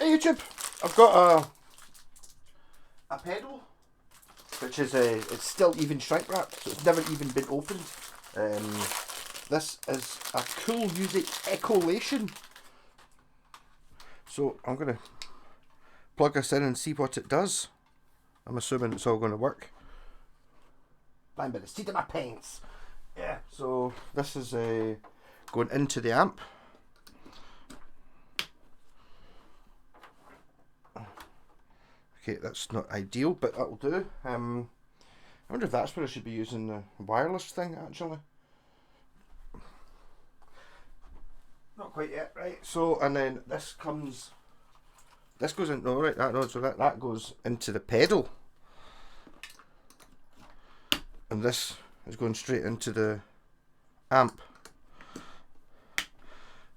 Hey YouTube, I've got a pedal, which is it's still even shrink wrapped, so it's never even been opened. This is a coolmusic echolation. So I'm gonna plug this in and see what it does. I'm assuming it's all going to work. Flying by the seat of my pants. Yeah. So this is going into the amp. Okay, that's not ideal, but that'll do. I wonder if that's where I should be using the wireless thing, actually. Not quite yet, right? So, and then this goes in, no, right, so that goes into the pedal. And this is going straight into the amp.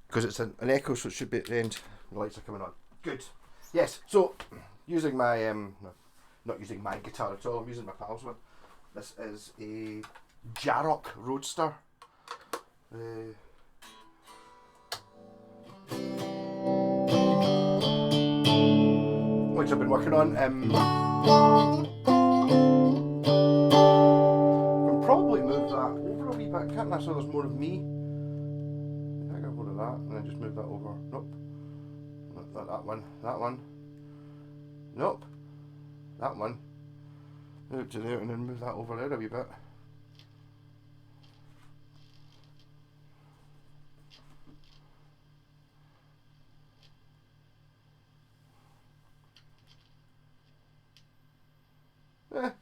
Because it's an echo, so it should be at the end. The lights are coming on. Good. Yes, so using my, not using my guitar at all, I'm using my pal's one. This is a Jarrock Roadster. Which I've been working on. I can probably move that over a wee bit, can't I? So there's more of me. I got more of that, and then just move that over. Nope. Not that one. That one. Nope. That one. Move to there and then move that over there a wee bit.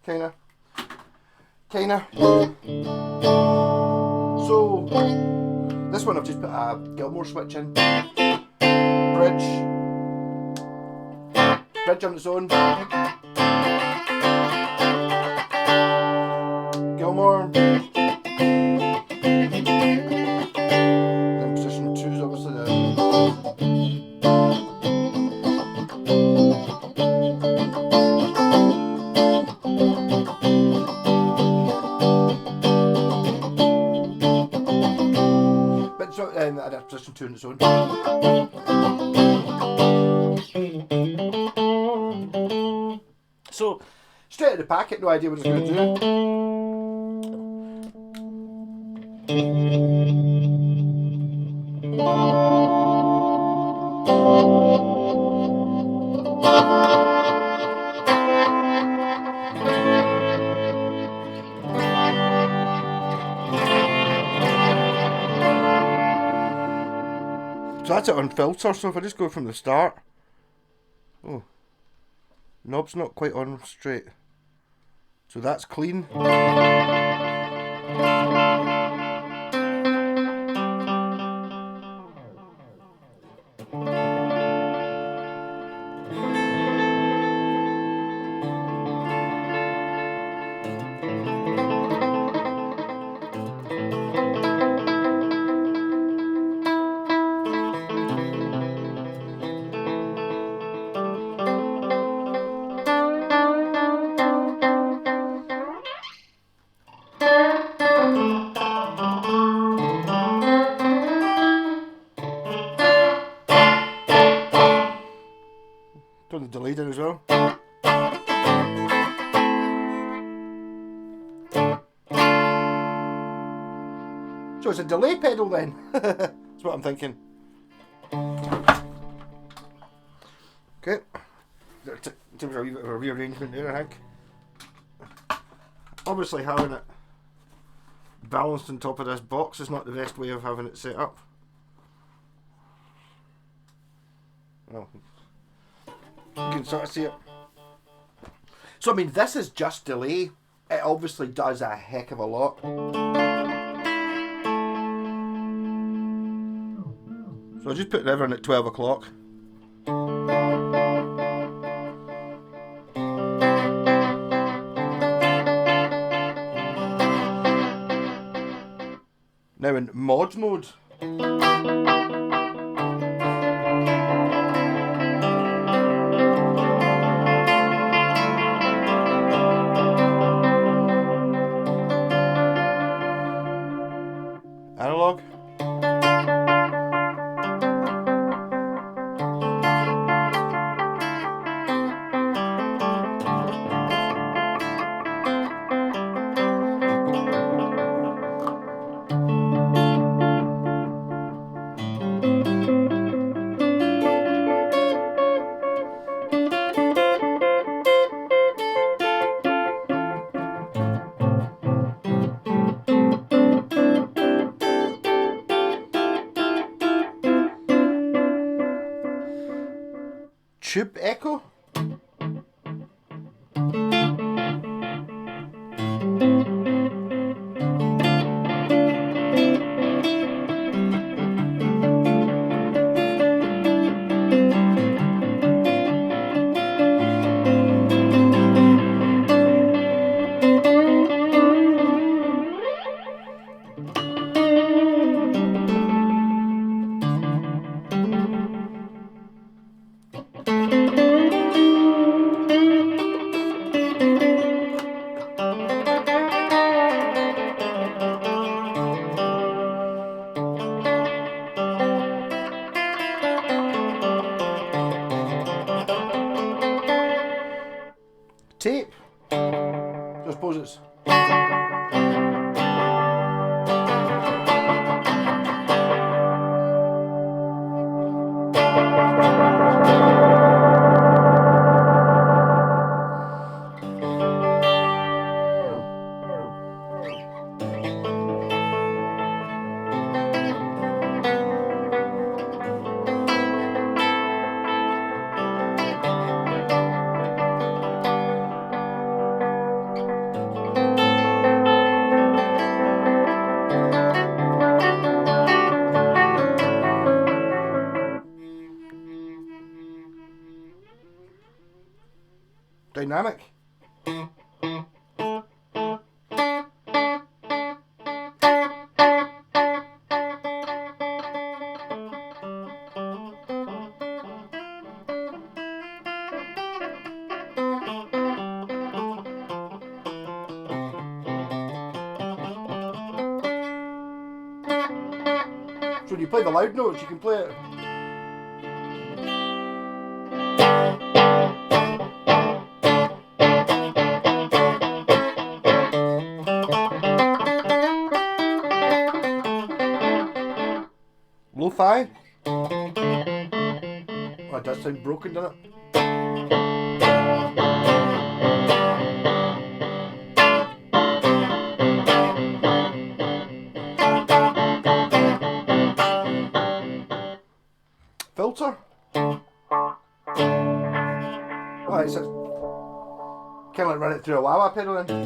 Kinda. So this one I've just put a Gilmore switch in. Bridge on its own. Gilmore. Then position 2 is obviously the and that's position 2 on its own. So straight out of the packet, no idea what it's going to do. So that's it on filter, so if I just go from the start. Oh, knob's not quite on straight. So that's clean. Turn the delay down as well. So it's a delay pedal then. That's what I'm thinking. Okay. In terms of a rearrangement there, I think. Obviously having it balanced on top of this box is not the best way of having it set up. Well, you can sort of see it. So I mean, this is just delay. It obviously does a heck of a lot. So I'll just put everything at 12 o'clock. Now in mod mode. Analog. tube echo. Tape. I suppose it's dynamic. So when you play the loud notes, you can play it. Lo-fi. Oh, it does sound broken, doesn't it? Filter. Oh, it's kind of like run it through a wah-wah pedal then.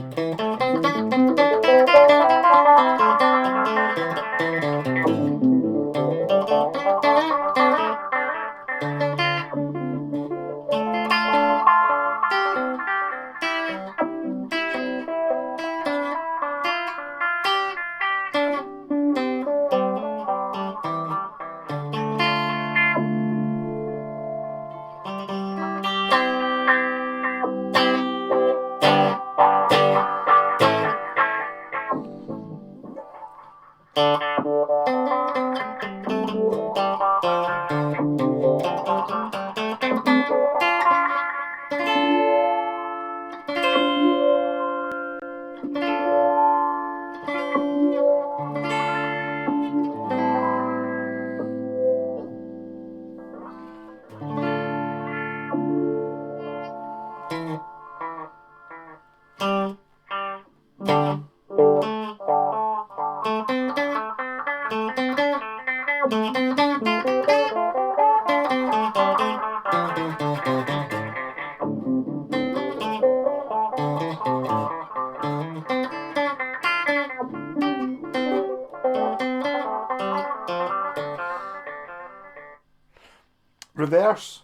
Reverse.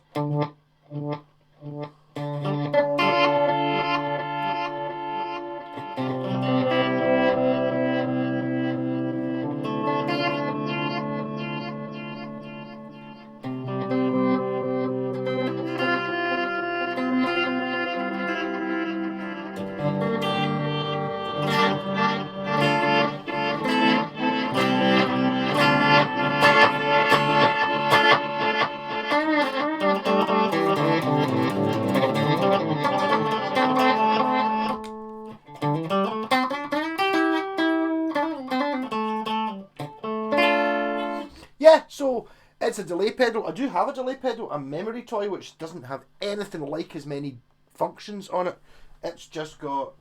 Yeah, so it's a delay pedal. I do have a delay pedal, a memory toy, which doesn't have anything like as many functions on it. It's just got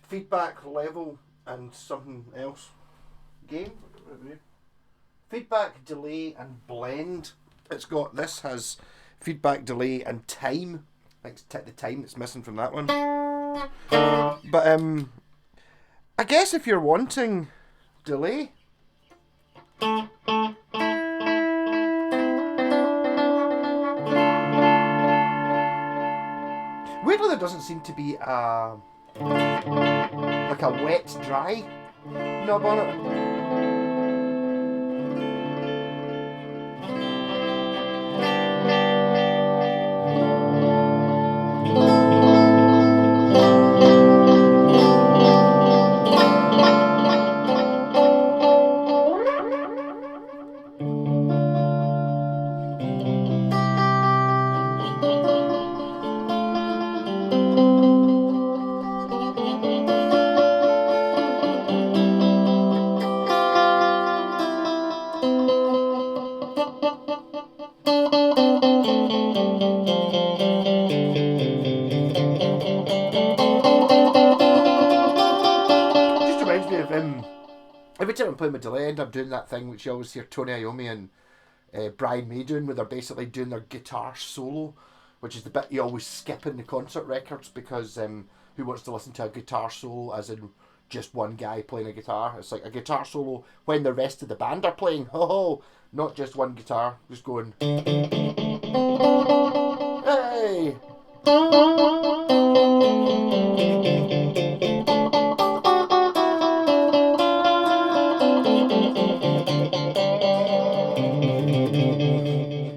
feedback, level, and something else. Gain? Feedback, delay, and blend. It's got, this has feedback, delay, and time. I think the time that's missing from that one. But I guess if you're wanting delay, weirdly there doesn't seem to be like a wet dry knob on it. Every time I'm playing with delay, I end up doing that thing which you always hear Tony Iommi and Brian May doing, where they're basically doing their guitar solo, which is the bit you always skip in the concert records, because who wants to listen to a guitar solo as in just one guy playing a guitar? It's like a guitar solo when the rest of the band are playing. Ho ho! Not just one guitar, just going. Hey!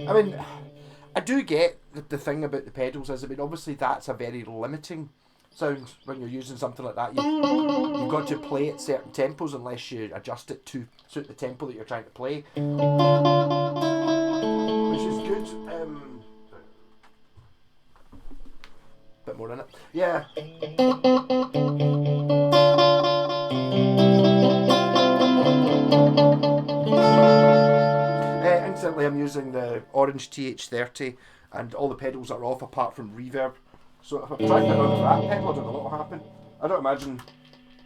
I mean, I do get the thing about the pedals is, I mean, obviously that's a very limiting sound when you're using something like that. You've got to play at certain tempos unless you adjust it to suit the tempo that you're trying to play, which is good. Bit more in it. Yeah. Instantly I'm using the Orange TH30 and all the pedals are off apart from reverb. So if I try to put on that pedal, I don't know what will happen. I don't imagine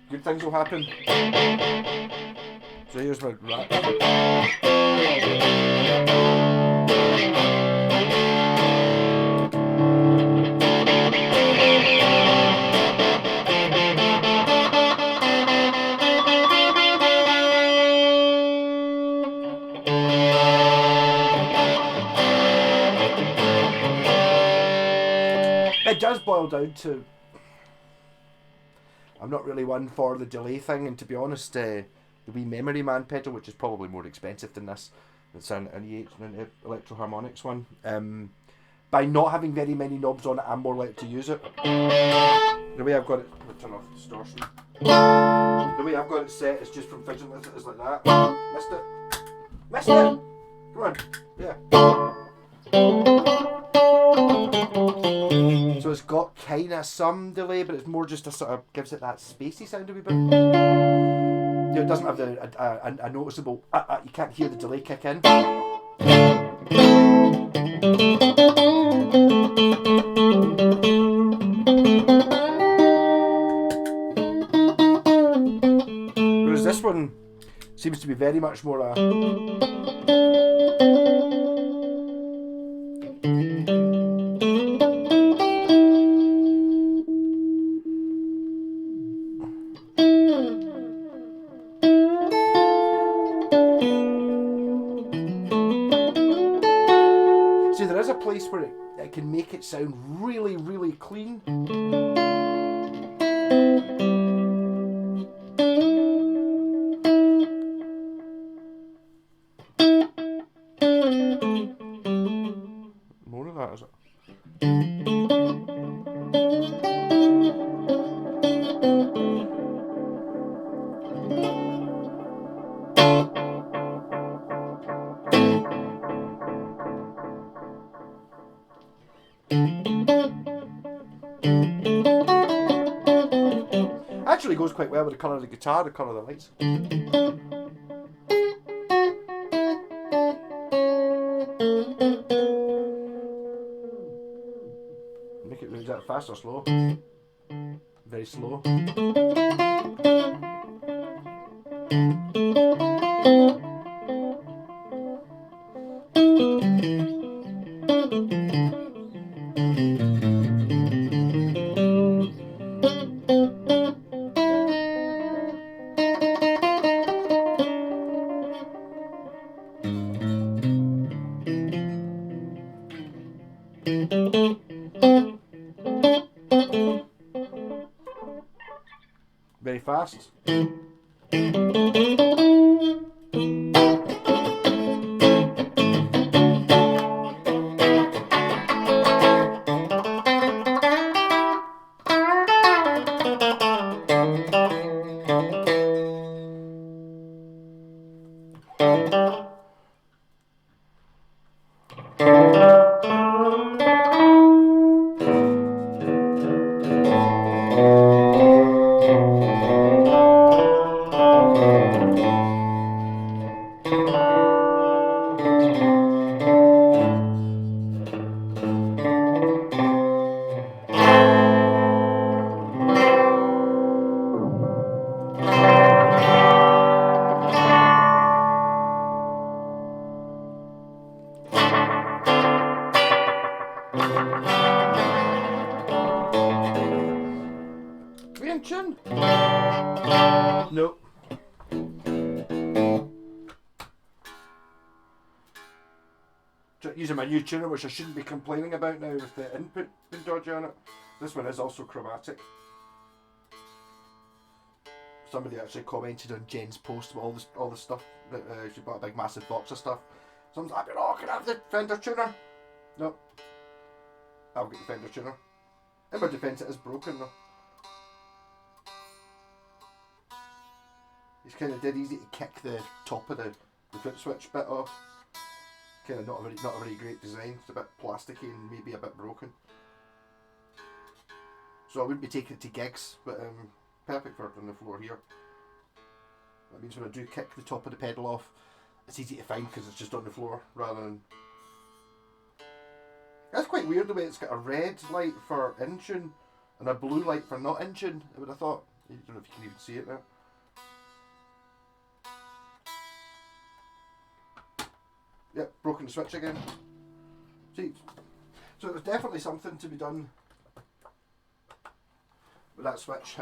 good things will happen. So here's my rat. It does boil down to, I'm not really one for the delay thing, and to be honest, the wee Memory Man pedal, which is probably more expensive than this, it's an Electro Harmonix one. By not having very many knobs on it, I'm more likely to use it. The way I've got it, I'll turn off the distortion. The way I've got it set is just from fidgeting with it, is like that. Missed it. Missed it! Come on. Yeah. So it's got kind of some delay, but it's more just a sort of, gives it that spacey sound a wee bit. You know, it doesn't have a noticeable, you can't hear the delay kick in. Whereas this one seems to be very much more a... See, there is a place where it can make it sound really, really clean. More of that, is it? Actually goes quite well with the colour of the guitar, the colour of the lights. Make it, is that fast or slow? Very slow. Very fast. We in tune? Nope. Using my new tuner, which I shouldn't be complaining about now with the input being dodgy on it. This one is also chromatic. Somebody actually commented on Jen's post about all the stuff that she bought a big massive box of stuff. Someone's like, "Oh, can I have the Fender tuner?" No, I've got the Fender tuner. In my defence, it is broken though. It's kind of dead easy to kick the top of the foot switch bit off. Kind of not a very great design. It's a bit plasticky and maybe a bit broken. So I wouldn't be taking it to gigs, but perfect for it on the floor here. That means when I do kick the top of the pedal off, it's easy to find because it's just on the floor rather than. That's quite weird the way it's got a red light for in tune and a blue light for not in tune. I would have thought. I don't know if you can even see it now. Yep, broken the switch again. See, so there's definitely something to be done with that switch.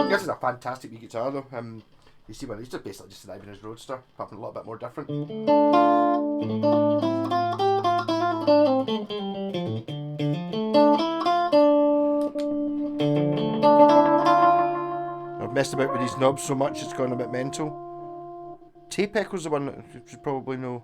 This is a fantastic wee guitar though. You see what, it's just basically just an Ibanez Roadster, apart from a little bit more different. I've messed about with these knobs so much it's gone a bit mental. Tape Echo's the one that you should probably know.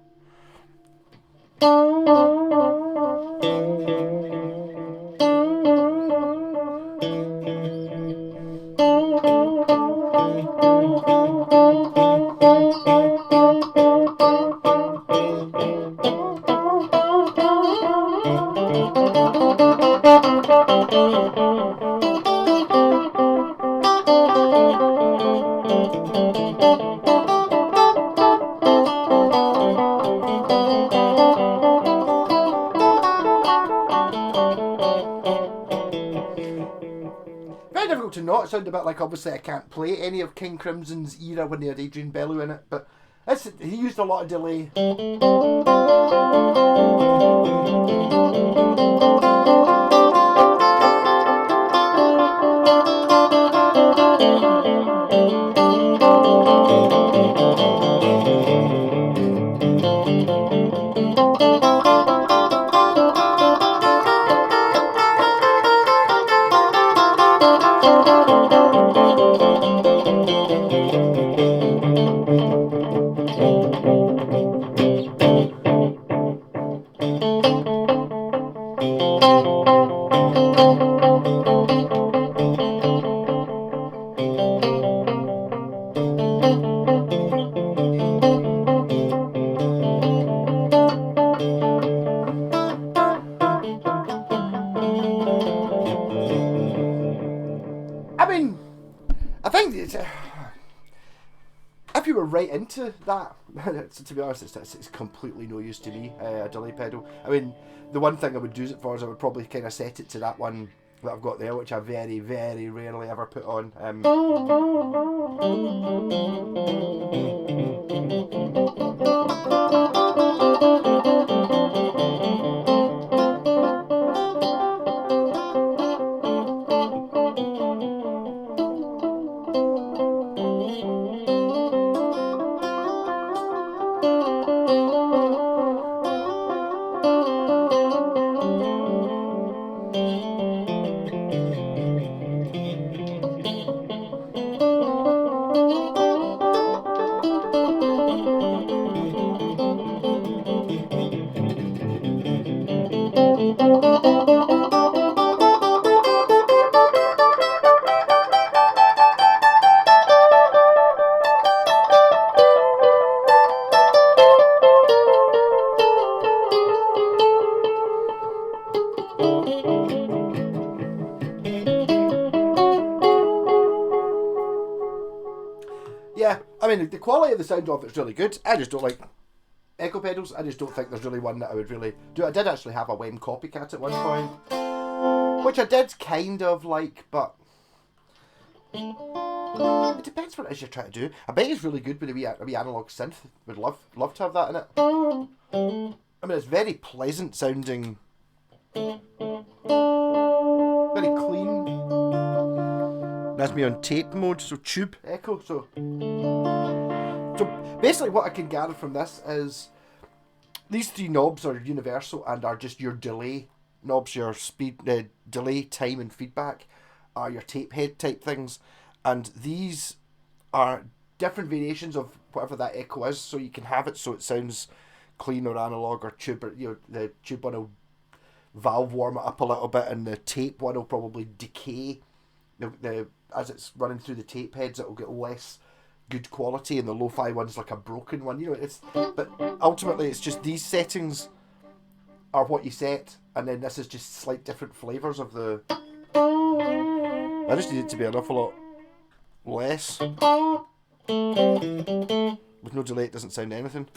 Very difficult to not sound a bit like, obviously I can't play any of King Crimson's era when they had Adrian Bellew in it, but he used a lot of delay. right into that. So to be honest, it's completely no use to me, a delay pedal. I mean, the one thing I would use it for is I would probably kind of set it to that one that I've got there, which I very, very rarely ever put on. Yeah, I mean, the quality of the sound of it's really good. I just don't like echo pedals. I just don't think there's really one that I would really do. I did actually have a Wem Copycat at one point, which I did kind of like, but it depends what it is you're trying to do. I bet it's really good with a wee analog synth. Would love to have that in it. I mean, it's very pleasant sounding, very clean. That's me on tape mode, so tube echo. So basically, what I can gather from this is these three knobs are universal and are just your delay knobs, your speed, delay, time, and feedback are your tape head type things, and these are different variations of whatever that echo is. So you can have it so it sounds clean or analog or tube. Or, the tube one will valve warm it up a little bit, and the tape one will probably decay. The as it's running through the tape heads, it will get less good quality, and the lo-fi one's like a broken one. But ultimately, it's just these settings are what you set, and then this is just slight different flavors of the. I just need it to be an awful lot less. With no delay, it doesn't sound anything.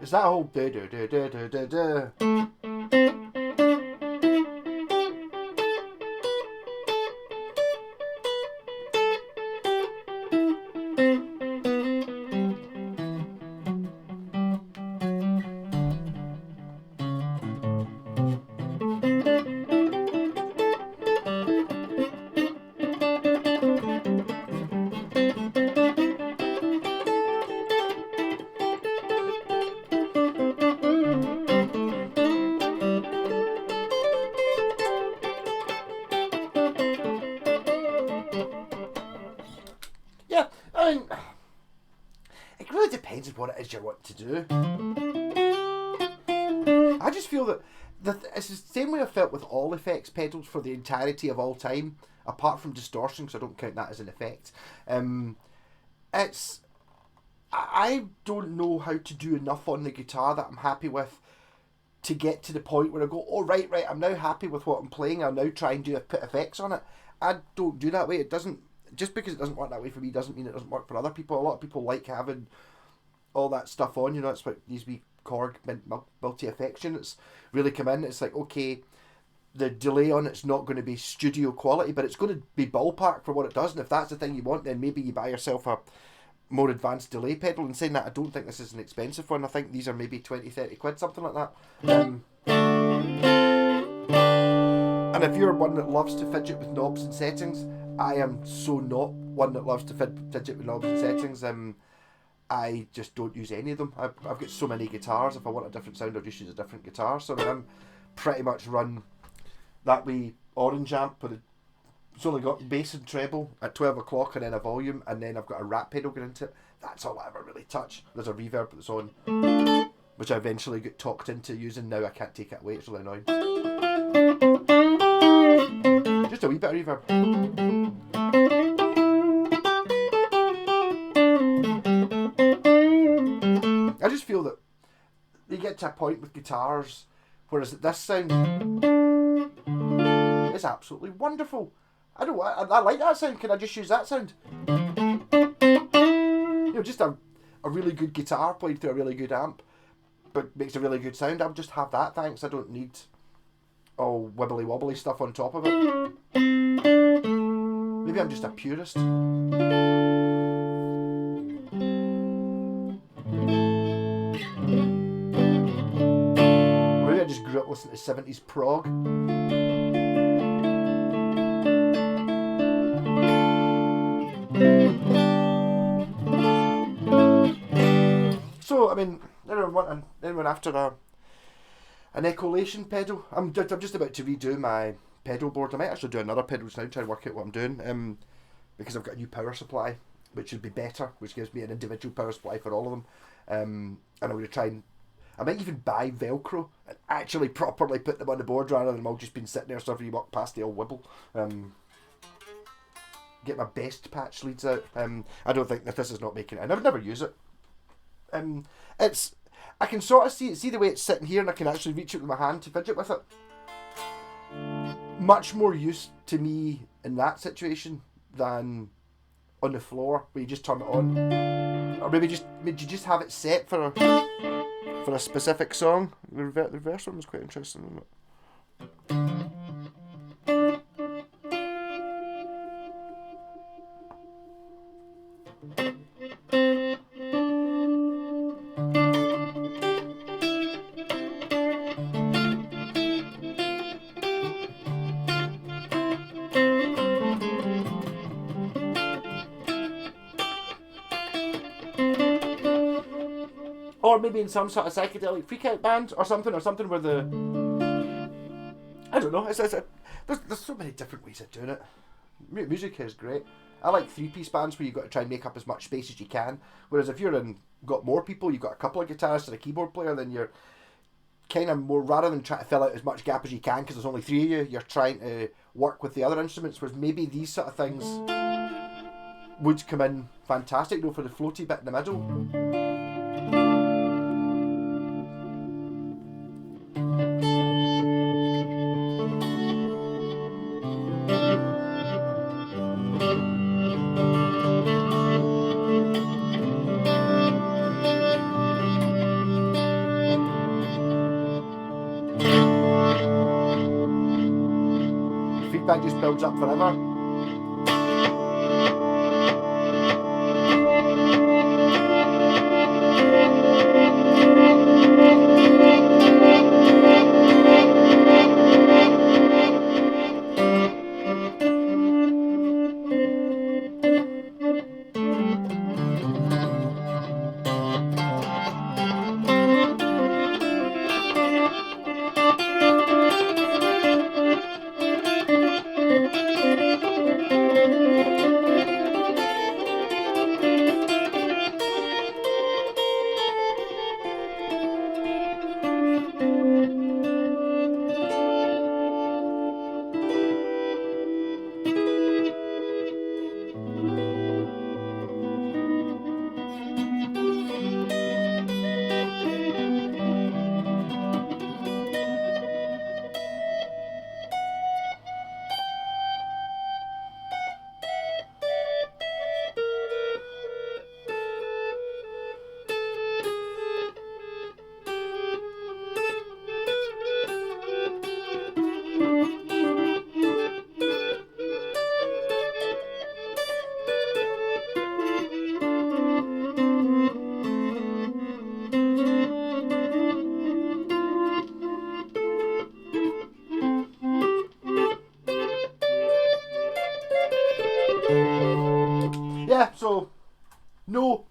Is that whole da da da da da da da? Yeah, I mean, it really depends on what it is you want to do. I just feel that it's the same way I felt with all effects pedals for the entirety of all time, apart from distortion, because I don't count that as an effect. I don't know how to do enough on the guitar that I'm happy with to get to the point where I go, oh right, I'm now happy with what I'm playing, I'll now try and put effects on it. I don't do that way. It doesn't, just because it doesn't work that way for me doesn't mean it doesn't work for other people. A lot of people like having all that stuff on, it's what these wee Korg multi-effects units really come in. It's like, okay, the delay on it's not going to be studio quality, but it's going to be ballpark for what it does, and if that's the thing you want, then maybe you buy yourself a more advanced delay pedal. And saying that, I don't think this is an expensive one. I think these are maybe 20-30 quid, something like that. And if you're one that loves to fidget with knobs and settings, I am so not one that loves to fidget with knobs and settings. I just don't use any of them. I've got so many guitars. If I want a different sound, I'll just use a different guitar. So I'm pretty much run that wee orange amp, but it's only got bass and treble at 12 o'clock and then a volume, and then I've got a rat pedal going into it. That's all I ever really touch. There's a reverb that's on, which I eventually got talked into using. Now I can't take it away, it's really annoying. Just a wee bit of reverb. I just feel that you get to a point with guitars, whereas this sound is absolutely wonderful. I like that sound. Can I just use that sound? Just a really good guitar played through a really good amp, but makes a really good sound. I'll just have that, thanks. I don't need all wibbly wobbly stuff on top of it. Maybe I'm just a purist. Maybe I just grew up listening to 70s prog. So, I mean, anyone after an echolation pedal? I'm just about to redo my pedal board. I might actually do another pedal just now, try and work out what I'm doing, because I've got a new power supply, which should be better, which gives me an individual power supply for all of them. And I'm going to try and, I might even buy Velcro and actually properly put them on the board rather than them all just been sitting there so if you walk past they all wibble. Get my best patch leads out. I don't think that this is not making it, and I would never use it. It's, I can sort of see the way it's sitting here, and I can actually reach it with my hand to fidget with it. Much more use to me in that situation than on the floor where you just turn it on, or maybe you just have it set for a specific song. The reverse one was quite interesting, wasn't it? Or maybe in some sort of psychedelic freakout band or something where the, I don't know, there's so many different ways of doing it. Music is great. I like 3-piece bands where you've got to try and make up as much space as you can, whereas if got more people, you've got a couple of guitarists and a keyboard player, then you're kind of more, rather than trying to fill out as much gap as you can because there's only 3 of you, you're trying to work with the other instruments, whereas maybe these sort of things would come in fantastic though for the floaty bit in the middle. Feedback just builds up forever.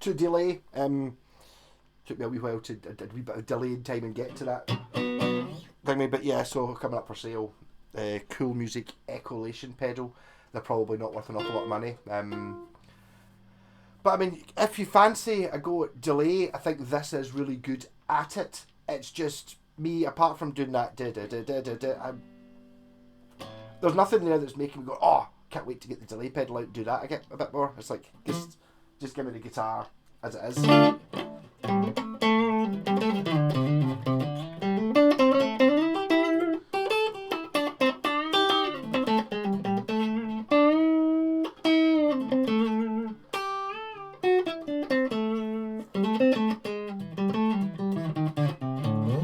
to delay. Took me a wee while to a wee bit of delay in time and get to that thing, but yeah, so coming up for sale, Cool Music echolation pedal. They're probably not worth an awful lot of money. But I mean, if you fancy a go at delay, I think this is really good at it. It's just me, apart from doing that, there's nothing there that's making me go, oh, can't wait to get the delay pedal out and do that again a bit more. It's like, just give me the guitar as it is.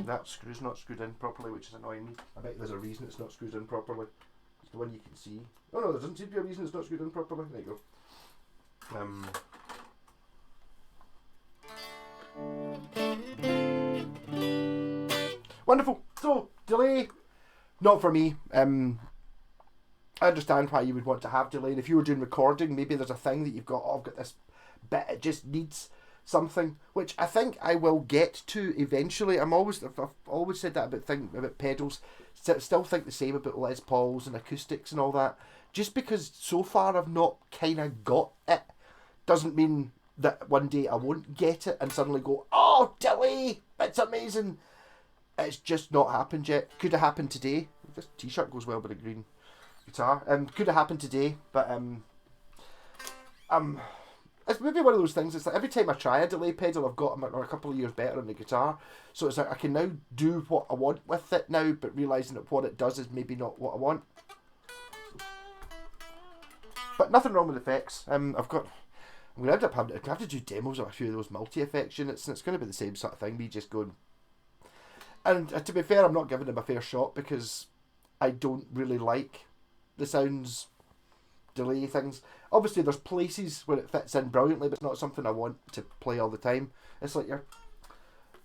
That screw's not screwed in properly, which is annoying me. I bet there's a reason it's not screwed in properly. It's the one you can see. Oh no, there doesn't seem to be a reason it's not screwed in properly. There you go. Wonderful. So, delay, not for me. I understand why you would want to have delay. And if you were doing recording, maybe there's a thing that you've got, oh, I've got this bit, it just needs something, which I think I will get to eventually. I've always said that about pedals. Still think the same about Les Pauls and acoustics and all that. Just because so far I've not kind of got it, doesn't mean that one day I won't get it and suddenly go, oh, delay, it's amazing. It's just not happened yet. Could have happened today. This t-shirt goes well with a green guitar. Could have happened today, but it's maybe one of those things. It's like every time I try a delay pedal, I've got a couple of years better on the guitar. So it's like I can now do what I want with it now, but realising that what it does is maybe not what I want. But nothing wrong with effects. I'm going to end up having to do demos of a few of those multi-effects units, and it's going to be the same sort of thing. Me just going. And to be fair, I'm not giving them a fair shot because I don't really like the sounds delay things. Obviously there's places where it fits in brilliantly, but it's not something I want to play all the time. It's like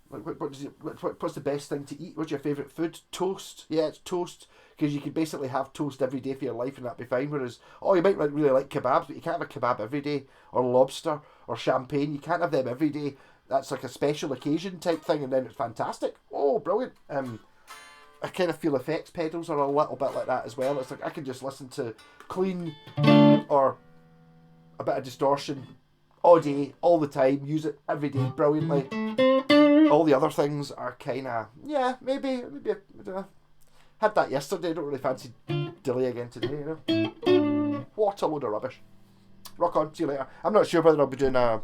what's the best thing to eat? What's your favourite food? Toast. Yeah, it's toast, because you can basically have toast every day for your life and that'd be fine. Whereas, oh, you might really like kebabs, but you can't have a kebab every day, or lobster or champagne. You can't have them every day. That's like a special occasion type thing, and then it's fantastic. Oh, brilliant. I kind of feel effects pedals are a little bit like that as well. It's like I can just listen to clean or a bit of distortion all day, all the time, use it every day brilliantly. All the other things are kind of, yeah, maybe I don't know. Had that yesterday, don't really fancy delay again today, you know. What a load of rubbish. Rock on, see you later. I'm not sure whether I'll be doing a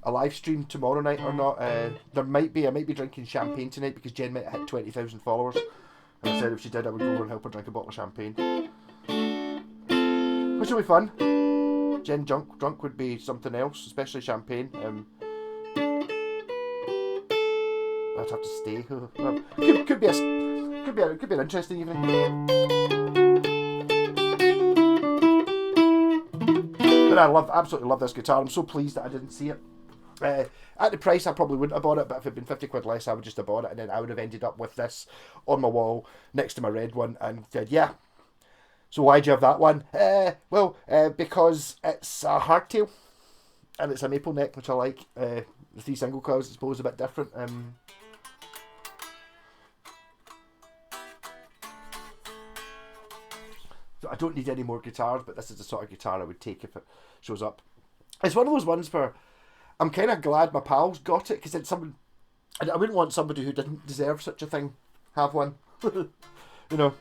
live stream tomorrow night or not. I might be drinking champagne tonight because Jen might hit 20,000 followers. And I said if she did, I would go over and help her drink a bottle of champagne, which will be fun. Jen drunk would be something else, especially champagne. I'd have to stay. Could be an interesting evening. But I absolutely love this guitar. I'm so pleased that I didn't see it. At the price, I probably wouldn't have bought it, but if it had been 50 quid less, I would just have bought it, and then I would have ended up with this on my wall next to my red one, and said, yeah. So why'd you have that one? Because it's a hardtail, and it's a maple neck, which I like. The 3 single coils, I suppose, a bit different. So I don't need any more guitars, but this is the sort of guitar I would take if it shows up. It's one of those ones where I'm kind of glad my pals got it, because it's someone, I wouldn't want somebody who didn't deserve such a thing have one. You know,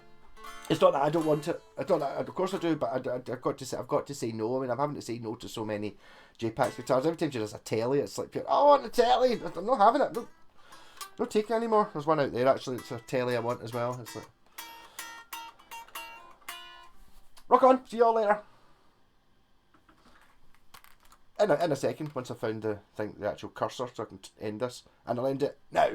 it's not that I don't want it. Of course I do, but I've got to say no. I mean, I'm having to say no to so many J-Pax guitars. Every time she does a telly, it's like, I want a telly. I'm not having it. Don't take it anymore. There's one out there actually. It's a telly I want as well. It's like, rock on. See you all later. In a second, once I've found the actual cursor, so I can end this, and I'll end it now.